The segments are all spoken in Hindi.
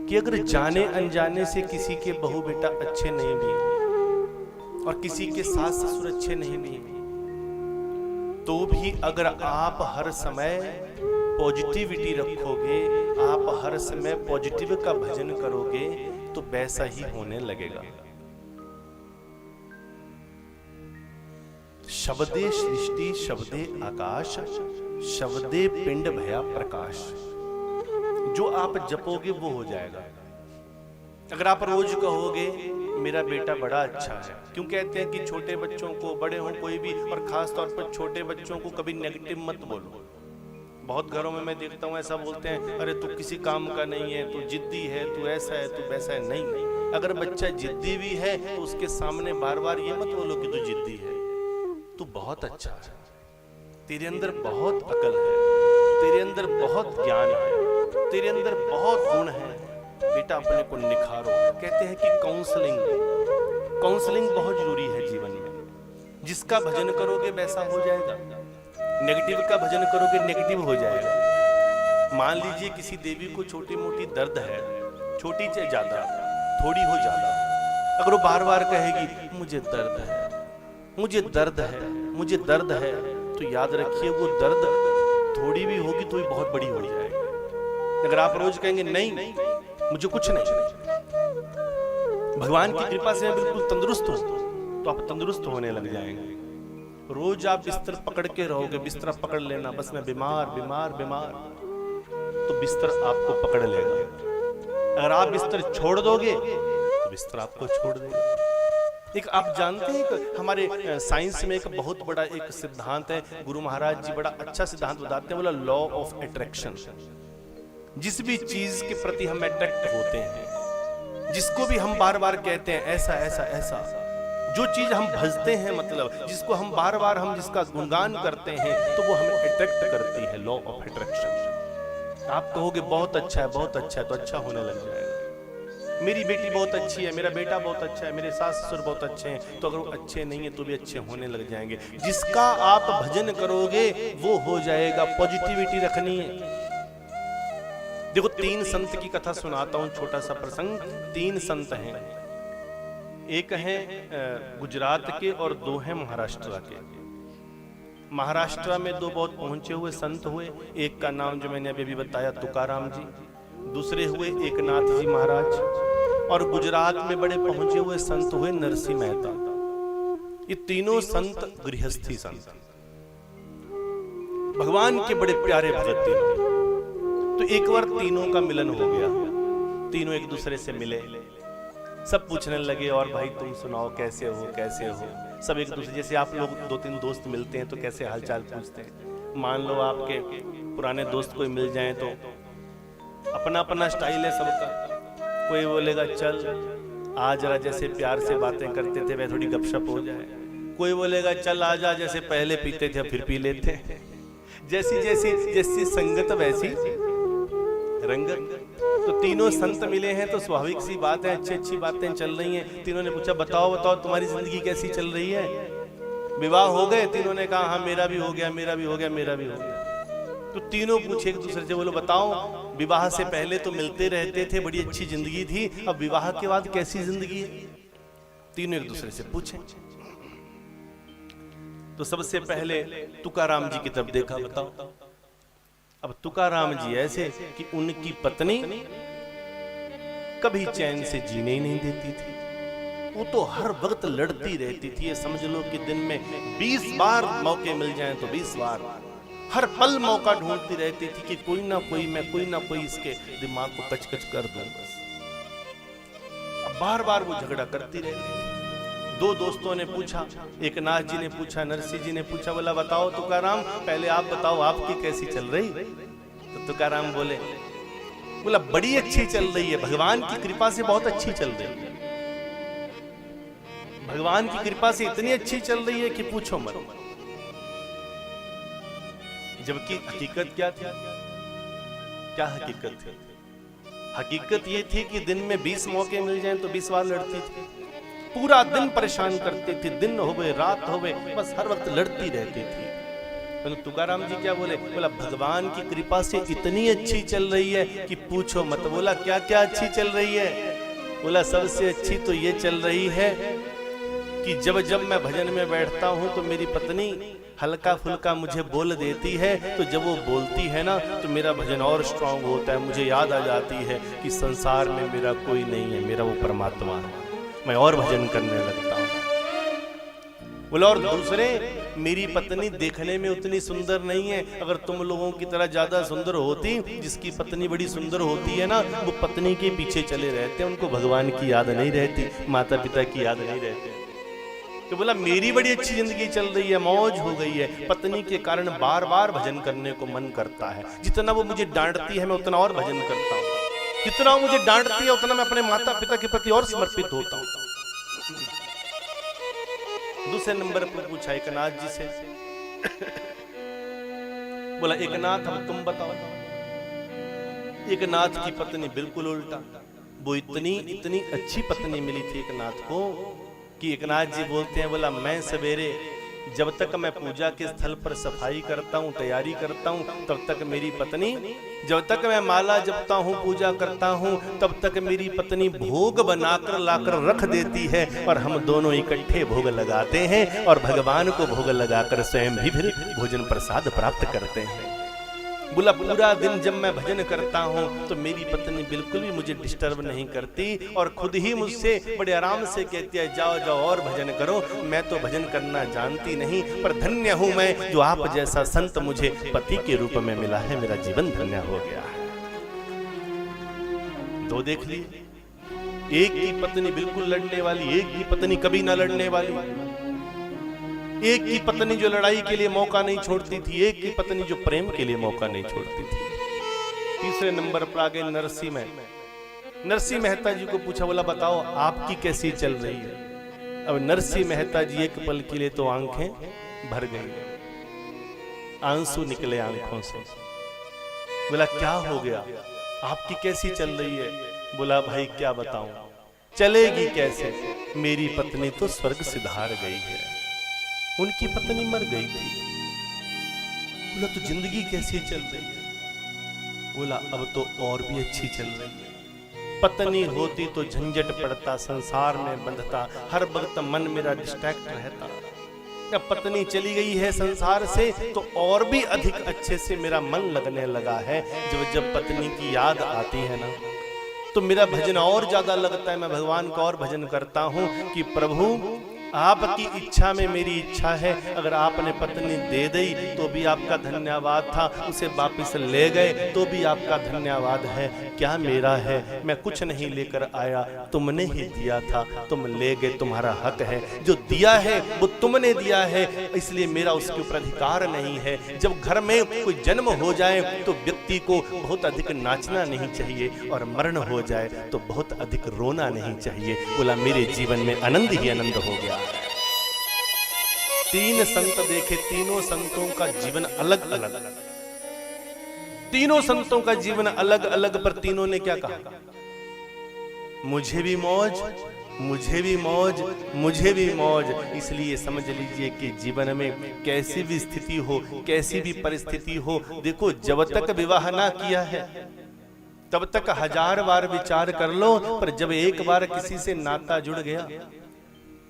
कि अगर जाने अनजाने से किसी के बहू बेटा अच्छे नहीं भी और किसी के सास ससुर अच्छे नहीं भी, तो भी अगर आप हर समय पॉजिटिविटी रखोगे, आप हर समय पॉजिटिव का भजन करोगे, तो वैसा ही होने लगेगा। शब्दे सृष्टि शब्दे आकाश, शब्दे पिंड भया प्रकाश। जो आप जपोगे वो हो जाएगा। अगर आप रोज कहोगे मेरा बेटा बड़ा अच्छा है, क्यों कहते हैं कि छोटे बच्चों को, बड़े हो कोई भी, और खास तौर पर छोटे बच्चों को कभी नेगेटिव मत बोलो। बहुत घरों में मैं देखता हूँ ऐसा बोलते हैं, अरे तू किसी काम का नहीं है, तू जिद्दी है, तू ऐसा है, तू वैसा है। नहीं, अगर बच्चा जिद्दी भी है तो उसके सामने बार बार ये मत बोलो कि तू जिद्दी है, तू बहुत अच्छा है, तेरे अंदर बहुत अकल है, तेरे अंदर बहुत ज्ञान है, तेरे अंदर बहुत गुण है, बेटा अपने को निखारो। कहते हैं कि काउंसलिंग बहुत जरूरी है जीवन में। जिसका भजन करोगे वैसा हो जाएगा, नेगेटिव का भजन करोगे नेगेटिव हो जाएगा। मान लीजिए किसी देवी को छोटी मोटी दर्द है, छोटी चाहे ज्यादा, थोड़ी हो ज्यादा, अगर वो बार बार कहेगी मुझे दर्द है, मुझे दर्द है, मुझे दर्द है, तो याद रखिए वो दर्द थोड़ी भी होगी तो भी बहुत बड़ी हो जाएगी। अगर आप रोज कहेंगे नहीं मुझे कुछ नहीं, भगवान की कृपा से मैं बिल्कुल तंदुरुस्त हूं, तो आप तंदुरुस्त होने लग जाएंगे। रोज आप बिस्तर पकड़ के रहोगे, बिस्तर पकड़ लेना, बस मैं बीमार बीमार बीमार, तो बिस्तर आपको पकड़ लेगा। अगर आप बिस्तर छोड़ दोगे तो बिस्तर आपको छोड़ देगा। एक आप जानते हैं कि हमारे साइंस में एक बहुत बड़ा एक सिद्धांत है, गुरु महाराज जी बड़ा अच्छा सिद्धांत बताते हैं, बोला लॉ ऑफ अट्रैक्शन। जिस भी चीज के प्रति हम अट्रैक्ट होते हैं, जिसको भी हम बार बार कहते हैं ऐसा ऐसा ऐसा, जो चीज हम भजते हैं, मतलब जिसको हम बार बार हम जिसका गुणगान करते हैं, तो वो हमें अट्रैक्ट करती है। Law of attraction. आप कहोगे बहुत अच्छा है, बहुत अच्छा है, तो अच्छा होने लग जाएगा। मेरी बेटी बहुत अच्छी है, मेरा बेटा बहुत अच्छा है, मेरे सास ससुर बहुत अच्छे हैं, तो अगर वो अच्छे नहीं है तो भी अच्छे होने लग जाएंगे। जिसका आप भजन करोगे वो हो जाएगा। पॉजिटिविटी रखनी है। देखो, 3 संत की कथा सुनाता हूं, छोटा सा प्रसंग। 3 संत हैं, एक है गुजरात के और 2 हैं महाराष्ट्र के। महाराष्ट्र में 2 बहुत पहुंचे हुए संत हुए। एक का नाम जो मैंने अभी बताया तुकाराम जी, दूसरे हुए एकनाथ जी महाराज, और गुजरात में बड़े पहुंचे हुए संत हुए नरसिंह मेहता। ये तीनों संत गृहस्थी संत, भगवान के बड़े प्यारे भगत तीनों। तो एक बार तीनों का मिलन हो गया, तीनों एक दूसरे से मिले, सब पूछने लगे और भाई तुम सुनाओ कैसे हो कैसे हो। सब एक दूसरे, जैसे आप लोग 2-3 दोस्त मिलते हैं तो कैसे हालचाल पूछते हैं। मान लो आपके पुराने दोस्त कोई मिल जाए तो अपना अपना स्टाइल है सबका। कोई बोलेगा चल आ जरा, जैसे प्यार से बातें करते थे वह थोड़ी गपशप हो जाए। कोई बोलेगा चल आ जा, जैसे पहले पीते थे फिर पी लेते। जैसी जैसी जैसी संगत वैसी रंगत। तो तीनों संत मिले हैं तो स्वाभाविक सी बात है, अच्छी अच्छी बातें चल रही हैं। तीनों ने पूछा बताओ बताओ तुम्हारी जिंदगी कैसी चल रही है। विवाह हो गए? तीनों ने कहा हाँ मेरा भी हो गया, मेरा भी हो गया, मेरा भी हो गया। तो तीनों पूछे एक दूसरे से, बोलो बताओ विवाह से पहले तो मिलते रहते थे, बड़ी अच्छी जिंदगी थी, अब विवाह के बाद कैसी जिंदगी है? तीनों एक दूसरे से पूछे। तो सबसे पहले तुकाराम जी की तरफ देखा, बताओ। अब तुकाराम जी ऐसे कि उनकी पत्नी कभी चैन से जीने ही नहीं देती थी। वो तो हर वक्त लड़ती रहती थी। ये समझ लो कि दिन में 20 बार मौके मिल जाएं तो 20 बार, हर पल मौका ढूंढती रहती थी कि कोई ना कोई इसके दिमाग को कचकच कर दूं। अब बार बार वो झगड़ा करती रहती थी। 2 दोस्तों ने पूछा, एकनाथ जी ने पूछा, नरसिंह जी ने पूछा, बोला बताओ तुकाराम पहले आप बताओ आपकी कैसी चल रही? तो तुकाराम बोला बड़ी अच्छी चल रही है, भगवान की कृपा से बहुत अच्छी चल रही है। भगवान की कृपा से इतनी अच्छी चल रही है कि पूछो मत। जबकि हकीकत क्या थी? क्या हकीकत थी? हकीकत ये थी कि दिन में 20 मौके मिल जाएं तो 20 बार लड़ती थी। पूरा दिन परेशान करते थे, दिन होवे रात होवे, बस हर वक्त लड़ती रहती थी। तो तुकाराम जी क्या बोले? बोला भगवान की कृपा से इतनी अच्छी चल रही है कि पूछो मत। बोला क्या क्या अच्छी चल रही है? बोला सबसे अच्छी तो ये चल रही है कि जब जब मैं भजन में बैठता हूँ तो मेरी पत्नी हल्का फुल्का मुझे बोल देती है, तो जब वो बोलती है ना तो मेरा भजन और स्ट्रांग होता है। मुझे याद आ जाती है कि संसार में मेरा कोई नहीं है, मेरा वो परमात्मा है। मैं और भजन करने लगता हूँ। बोला और दूसरे, मेरी पत्नी देखने में उतनी सुंदर नहीं है। अगर तुम लोगों की तरह ज्यादा सुंदर होती, जिसकी पत्नी बड़ी सुंदर होती है ना, वो पत्नी के पीछे चले रहते हैं, उनको भगवान की याद नहीं रहती, माता पिता की याद नहीं रहती। तो बोला मेरी बड़ी अच्छी जिंदगी चल रही है, मौज हो गई है। पत्नी के कारण बार बार भजन करने को मन करता है। जितना वो मुझे डांटती है मैं उतना और भजन करता हूँ। जितना वो मुझे डांटती है उतना मैं अपने माता पिता के प्रति और समर्पित होता हूँ। दूसरे नंबर पर पूछा एकनाथ जी से, बोला एकनाथ अब तुम बताओ। एकनाथ की पत्नी बिल्कुल उल्टा। वो इतनी अच्छी पत्नी मिली थी एकनाथ को कि एकनाथ जी बोलते हैं, बोला मैं सवेरे जब तक मैं पूजा के स्थल पर सफाई करता हूँ, तैयारी करता हूँ, तब तक मेरी पत्नी, जब तक मैं माला जपता हूँ, पूजा करता हूँ, तब तक मेरी पत्नी भोग बनाकर लाकर रख देती है और हम दोनों इकट्ठे भोग लगाते हैं और भगवान को भोग लगाकर स्वयं भी फिर भोजन प्रसाद प्राप्त करते हैं। बोला पूरा दिन जब मैं भजन करता हूँ तो मेरी पत्नी बिल्कुल भी मुझे डिस्टर्ब नहीं करती और खुद ही मुझसे बड़े आराम से कहती है जाओ जाओ और भजन करो। मैं तो भजन करना जानती नहीं, पर धन्य हूँ मैं जो आप जैसा संत मुझे पति के रूप में मिला है। मेरा जीवन धन्य हो गया है। दो देख ली, एक की पत्नी बिल्कुल लड़ने वाली, एक की पत्नी कभी ना लड़ने वाली, एक की पत्नी जो लड़ाई के लिए मौका नहीं छोड़ती थी, एक की पत्नी जो प्रेम के लिए मौका नहीं छोड़ती थी। तीसरे नंबर पर आ गए नरसिंह मेहता जी को पूछा, बोला बताओ आपकी कैसी चल रही है? अब नरसिंह मेहता जी एक पल के लिए तो आंखें भर गई, आंसू निकले आंखों से। बोला क्या हो गया, आपकी कैसी चल रही है? बोला भाई क्या बताऊं, चलेगी कैसे, मेरी पत्नी तो स्वर्ग सिधार गई है, उनकी पत्नी मर गई थी। बोला तो जिंदगी कैसी चल रही है? बोला अब तो और भी अच्छी चल रही है। पत्नी होती तो झंझट पड़ता, संसार में बंधता, हर वक्त मन मेरा डिस्ट्रैक्ट रहता। अब पत्नी चली गई है संसार से तो और भी अधिक अच्छे से मेरा मन लगने लगा है। जब पत्नी की याद आती है ना तो मेरा भजन और ज्यादा लगता है। मैं भगवान का और भजन करता हूँ कि प्रभु आपकी इच्छा में मेरी इच्छा है। अगर आपने पत्नी दे दी तो भी आपका धन्यवाद था, उसे वापस ले गए तो भी आपका धन्यवाद है। क्या मेरा है, मैं कुछ नहीं लेकर आया, तुमने ही दिया था, तुम ले गए, तुम्हारा हक है। जो दिया है वो तुमने दिया है, इसलिए मेरा उसके ऊपर अधिकार नहीं है। जब घर में कोई जन्म हो जाए तो व्यक्ति को बहुत अधिक नाचना नहीं चाहिए और मरण हो जाए तो बहुत अधिक रोना नहीं चाहिए। बोला मेरे जीवन में आनंद ही आनंद हो गया। तीन संत देखे, तीनों संतों का जीवन अलग अलग, तीनों संतों का जीवन अलग अलग, पर तीनों ने क्या कहा? मुझे भी मौज, मुझे भी मौज, मुझे भी मौज। इसलिए समझ लीजिए कि जीवन में कैसी भी स्थिति हो, कैसी भी परिस्थिति हो, देखो जब तक विवाह ना किया है तब तक हजार बार विचार कर लो, पर जब एक बार किसी से नाता जुड़ गया,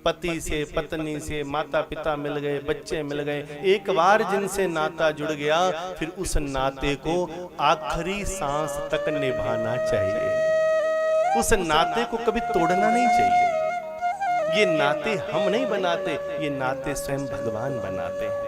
पति से, पत्नी से, माता पिता मिल गए, बच्चे मिल गए, एक बार जिनसे नाता जुड़ गया फिर उस नाते को आखिरी सांस तक निभाना चाहिए। उस नाते को कभी तोड़ना नहीं चाहिए। ये नाते हम नहीं बनाते, ये नाते स्वयं भगवान बनाते हैं।